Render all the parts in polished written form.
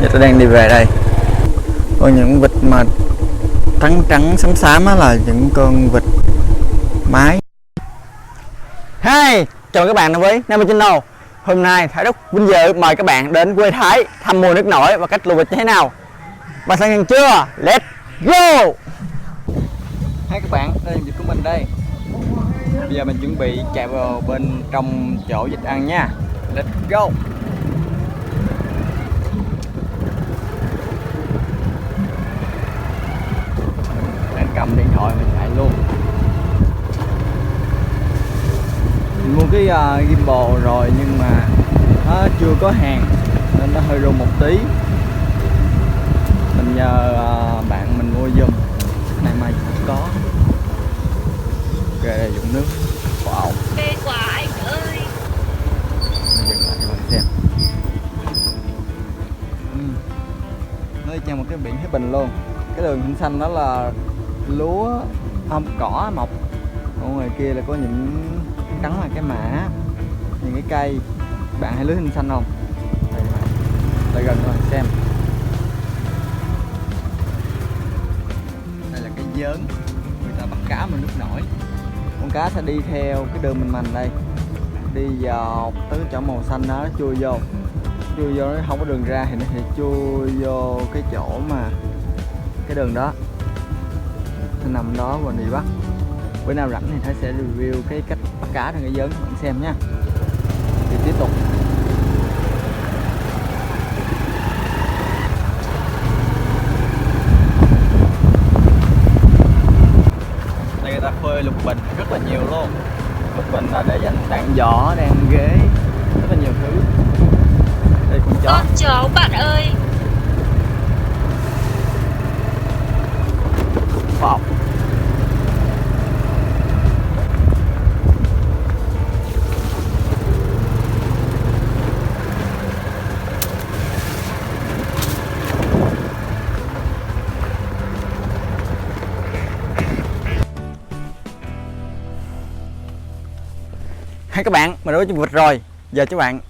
Giờ tôi đang đi về đây. Còn những vịt mà trắng trắng xám xám á là những con vịt mái. Hey, chào các bạn đến với Nam Channel. Hôm nay Thái rất vinh dự mời các bạn đến quê Thái thăm mùa nước nổi và cách lùa vịt như thế nào. Bạn sẵn sàng chưa? Let's go! Hai các bạn, đây là vịt của mình đây. Bây giờ mình chuẩn bị chạy vào bên trong chỗ vịt ăn nha. Let's go! Đang cầm điện thoại mình chạy luôn. Mình mua cái gimbal rồi nhưng mà nó chưa có hàng nên nó hơi rung một tí. Mình nhờ bạn mình mua giùm, cái này mai cũng có. Ok, đây dụng nước. Wow, Mê quá anh ơi. mình dừng lại cho bạn xem. Nó đi một cái biển Thái Bình luôn. Cái đường xanh xanh đó là lúa, cỏ mọc. Còn ngoài kia là có những trắng là cái mã, những cái cây. Bạn hay lưới xanh xanh không? Đây, lại gần rồi xem. Đây là cái giớn người ta bắt cá mà nước nổi. Con cá sẽ đi theo cái đường mình mành đây, đi dọc tới cái chỗ màu xanh đó, nó chui vô nó không có đường ra thì nó sẽ chui vô cái chỗ mà cái đường đó, nó nằm đó và đi bắt. Bữa nào rảnh thì Thái sẽ review cái cách bắt cá trên cái giớn cho bạn xem nha. Thì tiếp tục. Đây người ta phơi lục bình rất là nhiều luôn. Lục bình là để dành đạn giỏ, đạn ghế, rất là nhiều thứ. Đây con chó. Con chó bạn ơi. Wow. Hai các bạn, mình đã có chân vịt rồi. Giờ các bạn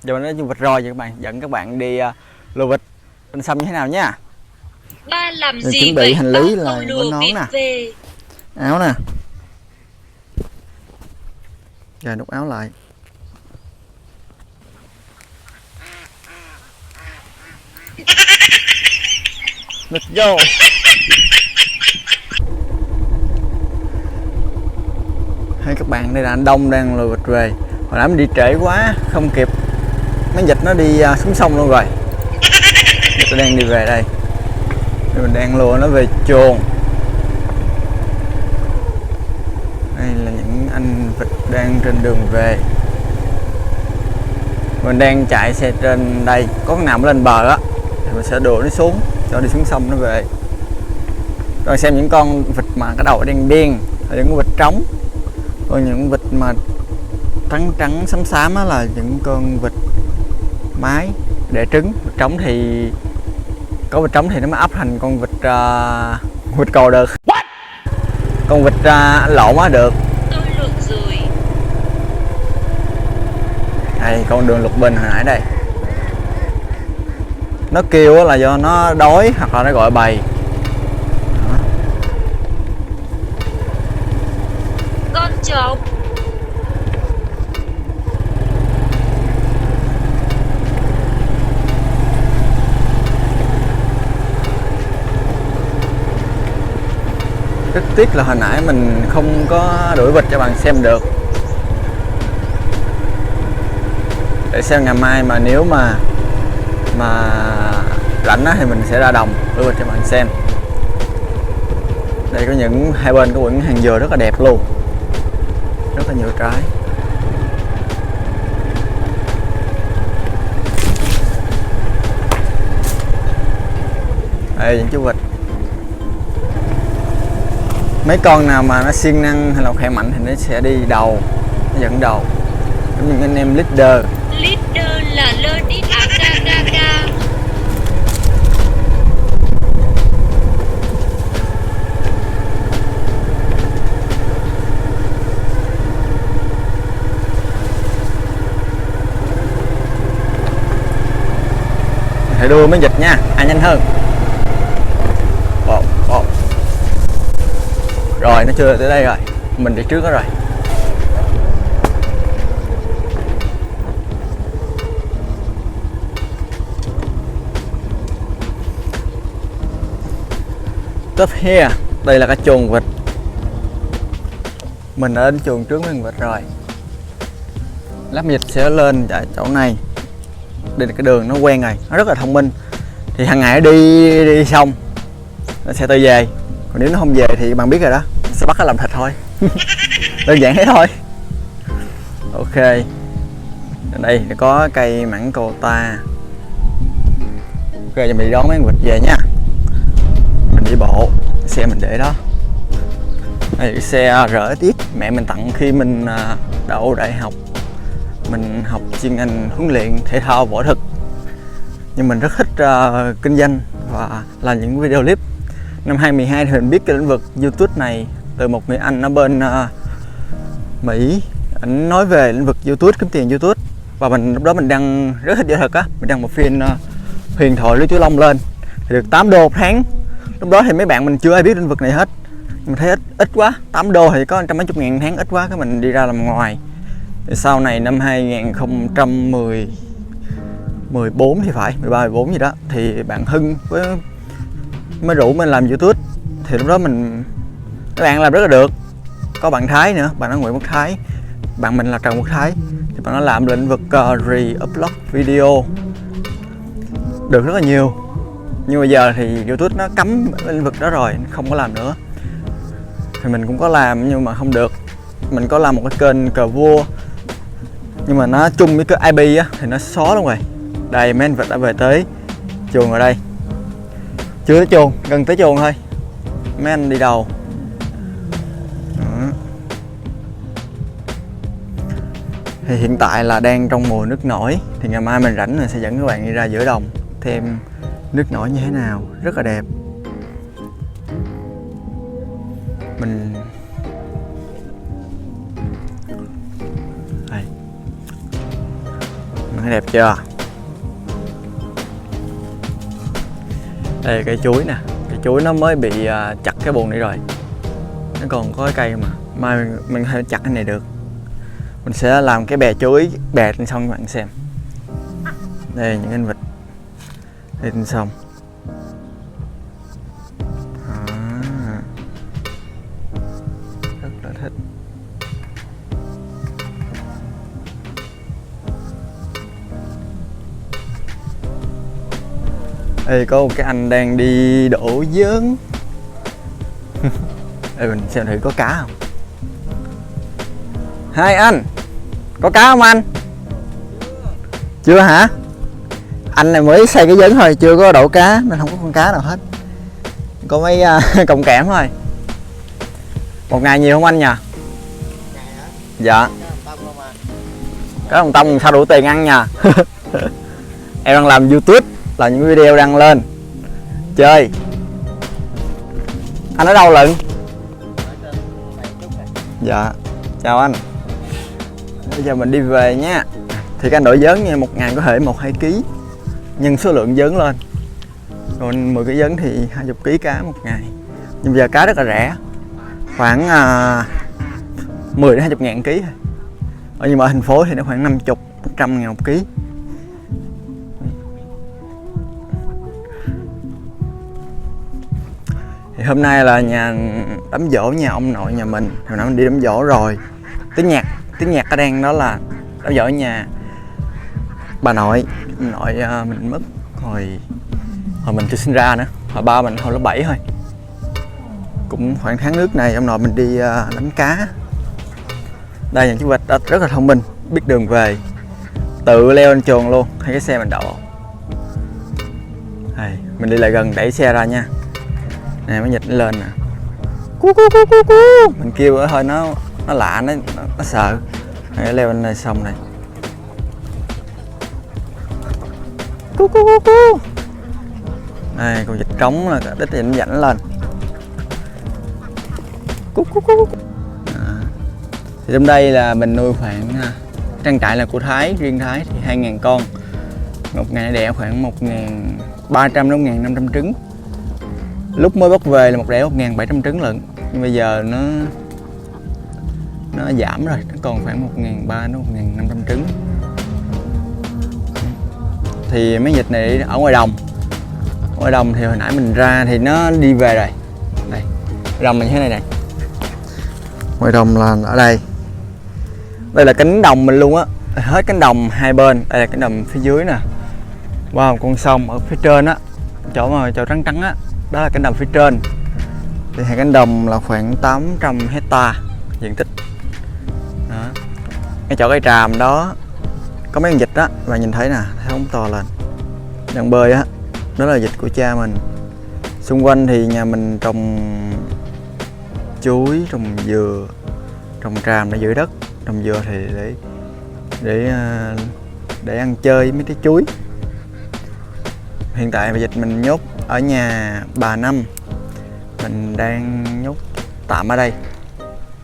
giờ mình đã có chân vịt rồi, giờ các bạn dẫn các bạn đi lùa vịt bên sông như thế nào nha. Ba làm Mình gì chuẩn bị vậy? hành lý Ba là không có lùa nón vịt nè, về. áo nè. Rồi đút áo lại. Let's go. Hay các bạn, đây là anh Đông đang lùa vịt về. Hồi nãy mình đi trễ quá không kịp, mấy vịt nó đi xuống sông luôn rồi. Giờ tôi đang đi về đây. Mình đang lùa nó về chuồng. Đây là những anh vịt đang trên đường về. Mình đang chạy xe trên đây, có con nào nó lên bờ á thì mình sẽ đùa nó xuống cho đi xuống sông nó về. Rồi xem những con vịt mà cái đầu đen đen là những con vịt trống. Còn những vịt mà trắng trắng xám xám á là những con vịt mái đẻ trứng. Vịt trống thì có vịt trống thì nó mới ấp thành con vịt vịt cò được. What? Con vịt lộn á được. Tôi luộc rồi. Đây con đường lục bình hồi nãy đây. Nó kêu là do nó đói hoặc là nó gọi bầy. Đó. Con chó. Rất tiếc là hồi nãy mình không có đuổi vịt cho bạn xem được. Để xem ngày mai mà nếu mà rảnh á thì mình sẽ ra đồng đuổi vịt cho bạn xem. Đây có những hai bên có những hàng dừa rất là đẹp luôn, rất là nhiều trái. Đây những chú vịt. Mấy con nào mà nó siêng năng hay là khỏe mạnh thì nó sẽ đi đầu, nó dẫn đầu. Giống như anh em leader. Leader là lơ đi aga. Thầy đua mới dịch nha, ai nhanh hơn. Rồi nó chưa tới đây rồi, mình đi trước đó rồi. Top here, đây là cái chuồng vịt. Mình ở đến chuồng trước mấy con vịt rồi. Lát vịt sẽ lên tại chỗ này. Đây là cái đường nó quen rồi, nó rất là thông minh. Thì hàng ngày nó đi xong nó sẽ tự về. Còn nếu nó không về thì bạn biết rồi đó, sẽ bắt nó làm thịt thôi. Đơn giản thế thôi. Ok, ở đây có cây mãng cầu ta. Ok, giờ mình đi đón mấy con vịt về nha. Mình đi bộ, xe mình để đó. Đây xe RSX mẹ mình tặng khi mình đậu đại học. Mình học chuyên ngành huấn luyện thể thao võ thực, nhưng mình rất thích kinh doanh và làm những video clip. Năm 2012 thì mình biết cái lĩnh vực YouTube này từ một người anh ở bên Mỹ. Anh nói về lĩnh vực YouTube, kiếm tiền YouTube, và mình lúc đó mình đăng rất thích võ thực á. Mình đăng một phim huyền thoại Lý Tiểu Long lên thì được 8 đô một tháng. Lúc đó thì mấy bạn mình chưa ai biết lĩnh vực này hết. Mình thấy ít quá, 8 đô thì có 100 mấy chục ngàn tháng, ít quá, cái mình đi ra làm ngoài. Thì sau này năm 2014 thì phải, 13, 14 gì đó, thì bạn Hưng mới rủ mình làm YouTube. Thì lúc đó các bạn làm rất là được. Có bạn Thái nữa, bạn đó Nguyễn Quốc Thái, bạn mình là Trần Quốc Thái. Thì bạn nó làm lĩnh vực re-upload video được rất là nhiều. Nhưng mà giờ thì YouTube nó cấm lĩnh vực đó rồi, không có làm nữa. Thì mình cũng có làm nhưng mà không được. Mình có làm một cái kênh cờ vua, nhưng mà nó chung với cái IP á thì nó xóa luôn rồi. Đây mấy anh vịt đã về tới chuồng ở đây. Chưa tới chuồng, gần tới chuồng thôi. Mấy anh đi đầu. Đó. Thì hiện tại là đang trong mùa nước nổi. Thì ngày mai mình rảnh rồi sẽ dẫn các bạn đi ra giữa đồng thêm nước nổi như thế nào, rất là đẹp. Mình đây, nó đẹp chưa? Đây là cây chuối nè, cây chuối nó mới bị chặt cái buồng này rồi, nó còn có cái cây mà mai mình có thể chặt cái này được. Mình sẽ làm cái bè chuối bè lên sông các bạn xem. Đây những anh vịt đi trên sông. Rất là thích. Đây có một cái anh đang đi đổ giớn. Đây mình xem thử có cá không. Hai anh, có cá không anh? Chưa hả? Anh này mới xây cái giớn thôi, chưa có đổ cá nên không có con cá nào hết. Có mấy cọng kẽm thôi. Một ngày nhiều không anh nhỉ? Dạ. Cá đồng tông sao đủ tiền ăn nha. Em đang làm YouTube, làm những video đăng lên chơi. Anh ở đâu lận? Dạ, chào anh. Bây giờ mình đi về nha. Thì cái anh đổi giớn nha, một ngày có thể 1-2 kg, nhân số lượng giớn lên. Còn 10 cái giớn thì 20 kg cá một ngày. Nhưng bây giờ cá rất là rẻ, khoảng 10 đến 20 ngàn ký thôi. Nhưng mà ở thành phố thì nó khoảng 50, 100 ngàn một ký. Thì hôm nay là nhà đám giỗ nhà ông nội nhà mình. Hồi nãy mình đi đám giỗ rồi. Tiếng nhạc ở đang đó là đám giỗ nhà bà nội. Nội mình mất hồi mình chưa sinh ra nữa. Hồi ba mình hồi lớp 7 thôi. Cũng khoảng tháng nước này ông nội mình đi đánh cá. Đây những chú vịt rất là thông minh, biết đường về, tự leo lên chuồng luôn, hay cái xe mình đậu. Đây, mình đi lại gần đẩy xe ra nha. Nè mới dịch nó lên nè. Mình kêu thôi nó lạ, nó sợ. Nó leo lên này xong này. Đây con vịt trống là đít thì nó dãnh lên. Thì trong đây là mình nuôi khoảng trang trại là của Thái, riêng Thái thì 2.000 con. Một ngày đẻ khoảng 1.300 đến 1.500 trứng. Lúc mới bắt về là một đẻ 1.700 trứng lận, nhưng bây giờ nó giảm rồi, nó còn khoảng 1.300 đến 1.500 trứng. Thì mấy vịt này ở ngoài đồng. Ngoài đồng thì hồi nãy mình ra thì nó đi về rồi. Đây, đồng là như thế này nè. Ngoài đồng là ở đây. Đây là cánh đồng mình luôn á, hết cánh đồng hai bên. Đây là cánh đồng phía dưới nè. Wow, con sông ở phía trên á, chỗ trắng trắng á, đó là cánh đồng phía trên. Thì hai cánh đồng là khoảng 800 hecta diện tích. Đó. Cái chỗ cây tràm đó có mấy con vịt đó, và nhìn thấy nè, thấy ống to lên. Đang bơi á, đó là vịt của cha mình. Xung quanh thì nhà mình trồng chuối, trồng dừa, trồng tràm để giữ đất, trồng dừa thì để ăn chơi mấy cái chuối. Hiện tại vịt mình nhốt ở nhà bà Năm, mình đang nhốt tạm ở đây.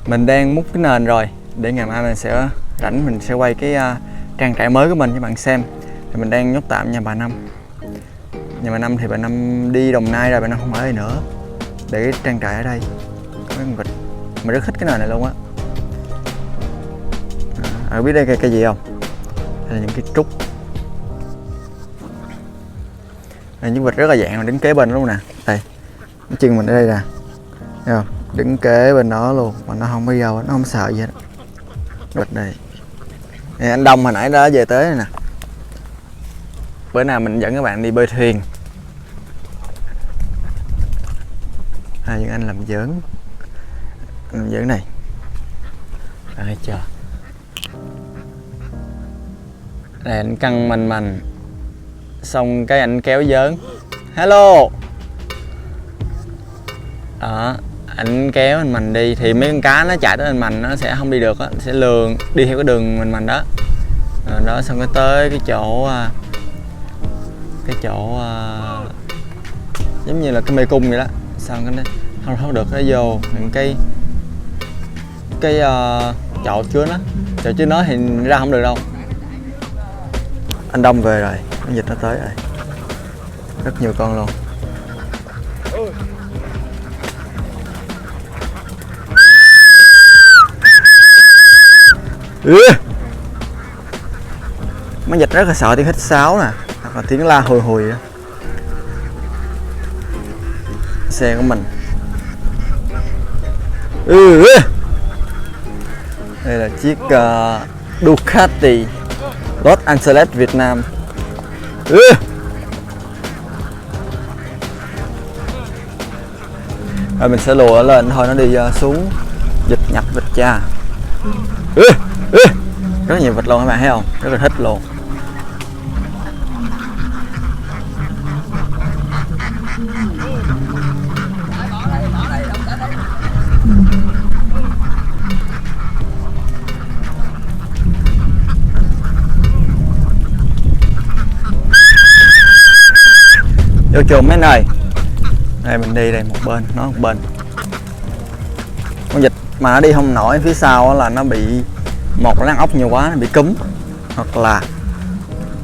Mình đang múc cái nền rồi, để ngày mai mình sẽ rảnh mình sẽ quay cái trang trại mới của mình cho bạn xem. Thì mình đang nhốt tạm nhà bà Năm. Nhà bà Năm thì bà Năm đi Đồng Nai rồi, bà Năm không ở đây nữa, để cái trang trại ở đây có mấy con vịt. Mình rất thích cái nền này luôn á. Biết đây cây gì không? Đây là những cái trúc. Đây, những vịt rất là dạng, mà đứng kế bên luôn nè. Đây, cái chân mình ở đây nè, thấy không? Đứng kế bên đó luôn mà nó không có vô, nó không sợ gì hết. Vịt đây. Đây, anh Đông hồi nãy đã về tới này nè. Bữa nào mình dẫn các bạn đi bơi thuyền. Những anh làm giỡn này. Đây chờ. Đây anh căng mình xong cái anh kéo giỡn. Hello. Đó, anh kéo mình đi thì mấy con cá nó chạy tới mình nó sẽ không đi được á, sẽ lường đi theo cái đường mình đó. Rồi đó, xong cái tới cái chỗ giống như là cái mê cung vậy đó. Xong cái nó không được, nó vô những cái chậu chứa nó thì ra không được đâu. Anh Đông về rồi, con vịt nó tới rồi, rất nhiều con luôn. Mấy vịt rất là sợ tiếng hít sáo nè, hoặc là tiếng la hồi hồi đó. Xe của mình. Đây là chiếc Ducati Los Angeles Việt Nam. Rồi mình sẽ lùa lên thôi, nó đi xuống. Vịt nhập vịt cha. Rất nhiều vịt luôn các bạn thấy không? Rất là thích luôn. Vô chuồng mấy này. Đây mình đi đây một bên, nó một bên. Con vịt mà nó đi không nổi phía sau là nó bị, một là nó ăn ốc nhiều quá nó bị cúm, hoặc là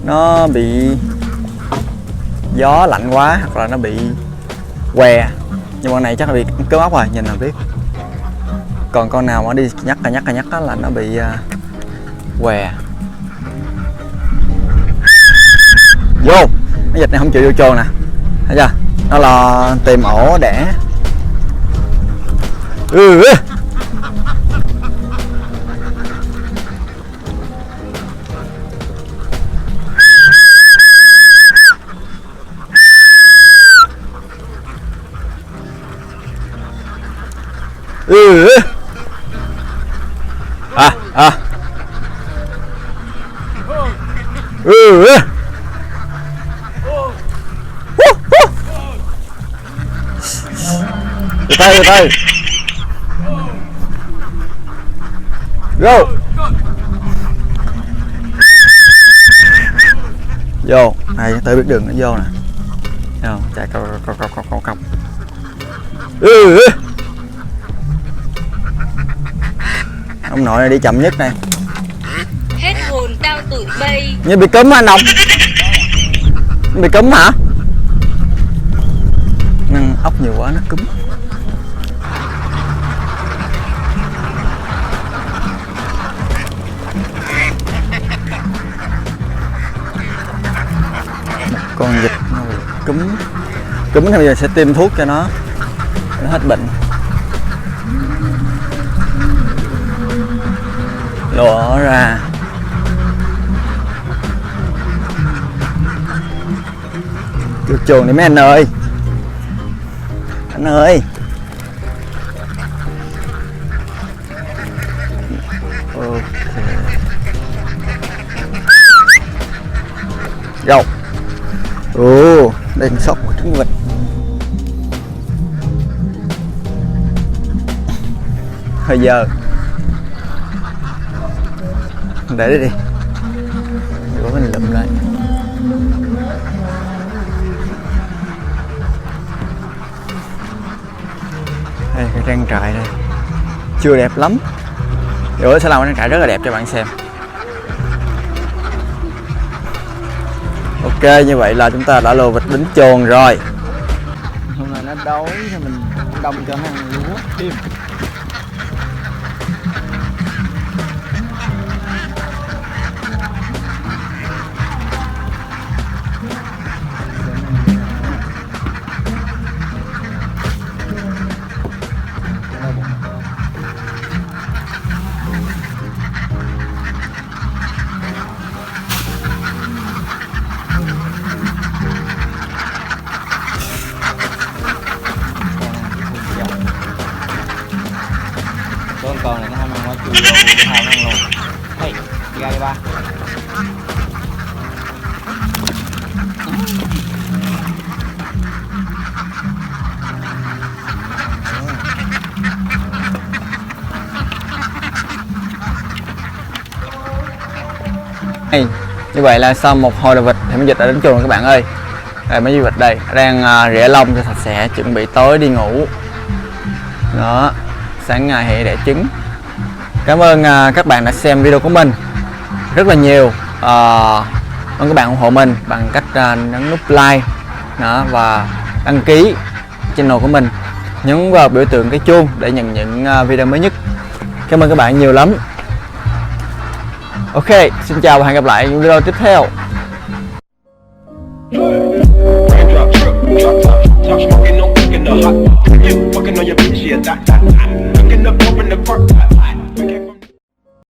nó bị gió lạnh quá, hoặc là nó bị què. Nhưng con này chắc là bị cúm ốc rồi, nhìn là biết. Còn con nào mà đi nhắc là nó bị què. Vô, cái vịt này không chịu vô chuồng nè, thấy chưa? Nó là tìm ổ đẻ. Từ từ go vô này, tới biết đường nó vô nè, thấy không? Chạy cọc. Ông nội này đi chậm nhất này. Hết hồn tao tụi bay. Như bị cấm anh Đồng. Bị cúm hả? Ốc nhiều quá nó cúm. Con vịt nó bị cúm. Cúm thì bây giờ sẽ tiêm thuốc cho nó hết bệnh. Lộ ra. Chuột chuồng đi mấy anh ơi. Anh ơi. Ok. Rồi. Ồ, đây là sóc của trứng vịt. Hơi giờ. Để đi đi. Để mình lụm lại. Đây cái trang trại đây. Chưa đẹp lắm. Rồi sẽ làm một trang trại rất là đẹp cho bạn xem. Ok, như vậy là chúng ta đã lô vịt đến chuồng rồi. Hôm nay nó đói thì mình đông cho nó ăn lúa thêm. Con này nó ham ăn quá chui vô ham ăn luôn. Hey, đi ra đi ba. Hey, như vậy là sau một hồi đợt vịt thì mấy vịt đã đến chuồng các bạn ơi. Đây mấy vịt đây đang rửa lông cho sạch sẽ, chuẩn bị tối đi ngủ. Đó, sáng ngày thì đẻ trứng. Cảm ơn các bạn đã xem video của mình rất là nhiều. Mong các bạn ủng hộ mình bằng cách nhấn nút like đó, và đăng ký channel của mình, nhấn vào biểu tượng cái chuông để nhận những video mới nhất. Cảm ơn các bạn nhiều lắm. Ok, xin chào và hẹn gặp lại những video tiếp theo. Top smoking, no cooking the hot. You fucking on your bitch, yeah, that. Cooking up, open the park.